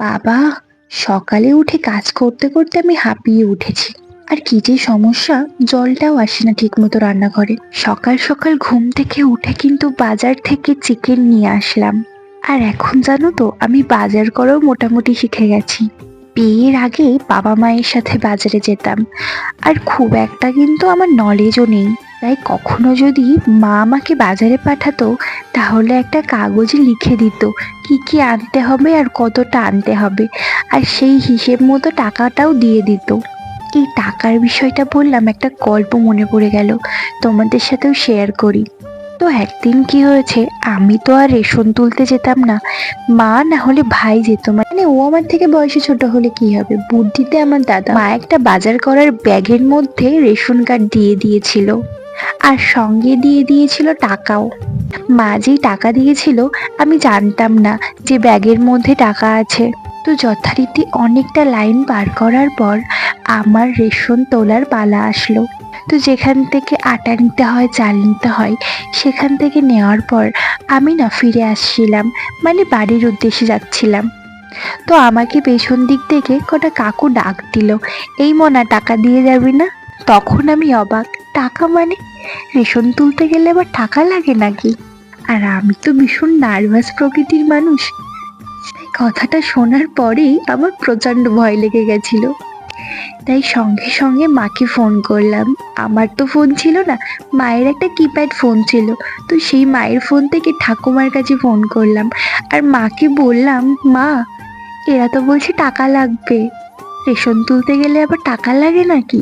বাবা, সকালে উঠে কাজ করতে করতে আমি হাঁপিয়ে উঠেছি। আর কি যে সমস্যা, জলটাও আসে না ঠিক মতো রান্নাঘরে। সকাল সকাল ঘুম থেকে উঠে কিন্তু বাজার থেকে চিকেন নিয়ে আসলাম। আর এখন জানো তো, আমি বাজার করাও মোটামুটি শিখে গেছি। বিয়ের আগে বাবা মায়ের সাথে বাজারে যেতাম, আর খুব একটা কিন্তু আমার নলেজও নেই। তাই কখনো যদি মা আমাকে বাজারে পাঠাতো, তাহলে একটা কাগজে লিখে দিত কি কি আনতে হবে আর কতটা আনতে হবে, আর সেই হিসেব মতো টাকাটাও দিয়ে দিত। এই টাকার বিষয়টা বললাম, একটা গল্প মনে পড়ে গেল, তোমাদের সাথেও শেয়ার করি। তো একদিন কি হয়েছে, আমি তো আর রেশন তুলতে যেতাম না, মা না হলে ভাই যেত। মানে ও আমার থেকে বয়সে ছোট হলে কি হবে, বুদ্ধিতে আমার দাদা। মা একটা বাজার করার ব্যাগের মধ্যে রেশন কার্ড দিয়ে দিয়েছিল, আর সঙ্গে দিয়ে দিয়েছিল টাকাও। মা যেই টাকা দিয়েছিল, আমি জানতাম না যে ব্যাগের মধ্যে টাকা আছে। তো যথারীতি অনেকটা লাইন পার করার পর আমার রেশন তোলার পালা আসলো। তো যেখান থেকে আটা নিতে হয়, চাল নিতে হয়, সেখান থেকে নেওয়ার পর আমি না ফিরে আসছিলাম, মানে বাড়ির উদ্দেশ্যে যাচ্ছিলাম। তো আমাকে পেছন দিক থেকে কটা কাকু ডাক দিল, এই মনা টাকা দিয়ে যাবি না? তখন আমি অবাক, টাকা মানে? রেশন তুলতে গেলে আবার টাকা লাগে নাকি? আর আমি তো ভীষণ নার্ভাস প্রকৃতির মানুষ, তাই কথাটা শোনার পরেই আমার প্রচন্ড ভয় লেগে গেছিল। তাই সঙ্গে সঙ্গে মাকে ফোন করলাম। আমার তো ফোন ছিল না, মায়ের একটা কিপ্যাড ফোন ছিল। তো সেই মায়ের ফোন থেকে ঠাকুমার কাছে ফোন করলাম, আর মাকে বললাম, মা, এরা তো বলছে টাকা লাগবে, রেশন তুলতে গেলে আবার টাকা লাগে নাকি?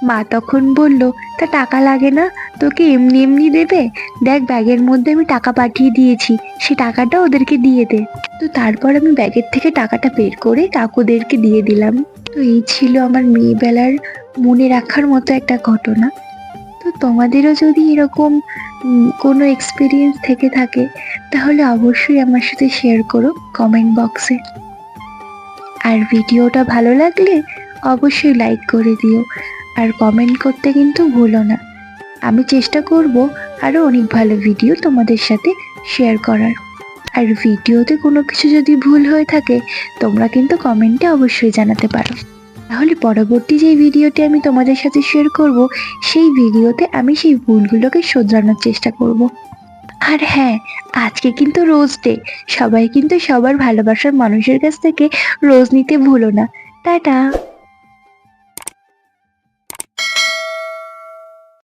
মা তখন বলল, তা টাকা লাগে না, তোকে এমনি এমনি দেবে, দেখ ব্যাগের মধ্যে আমি টাকা পাঠিয়ে দিয়েছি, সে টাকাটা ওদেরকে দিয়ে দে। তো তারপর আমি ব্যাগের থেকে টাকাটা বের করে কাকুদেরকে দিয়ে দিলাম। তো এই ছিল আমার মেয়েবেলার মনে রাখার মতো একটা ঘটনা। তো তোমাদেরও যদি এরকম কোনো এক্সপিরিয়েন্স থেকে থাকে, তাহলে অবশ্যই আমার সাথে শেয়ার করো কমেন্ট বক্সে। আর ভিডিওটা ভালো লাগলে অবশ্যই লাইক করে দিও, আর কমেন্ট করতে কিন্তু ভুলো না। আমি চেষ্টা করব আরও অনেক ভালো ভিডিও তোমাদের সাথে শেয়ার করার। আর ভিডিওতে কোনো কিছু যদি ভুল হয়ে থাকে, তোমরা কিন্তু কমেন্টে অবশ্যই জানাতে পারো। তাহলে পরবর্তী যে ভিডিওটি আমি তোমাদের সাথে শেয়ার করব, সেই ভিডিওতে আমি সেই ভুলগুলোকে শোধরানোর চেষ্টা করব। আর হ্যাঁ, আজকে কিন্তু রোজ ডে। সবাই কিন্তু সবার ভালোবাসার মানুষের কাছ থেকে রোজ নিতে ভুলো না। টাটা।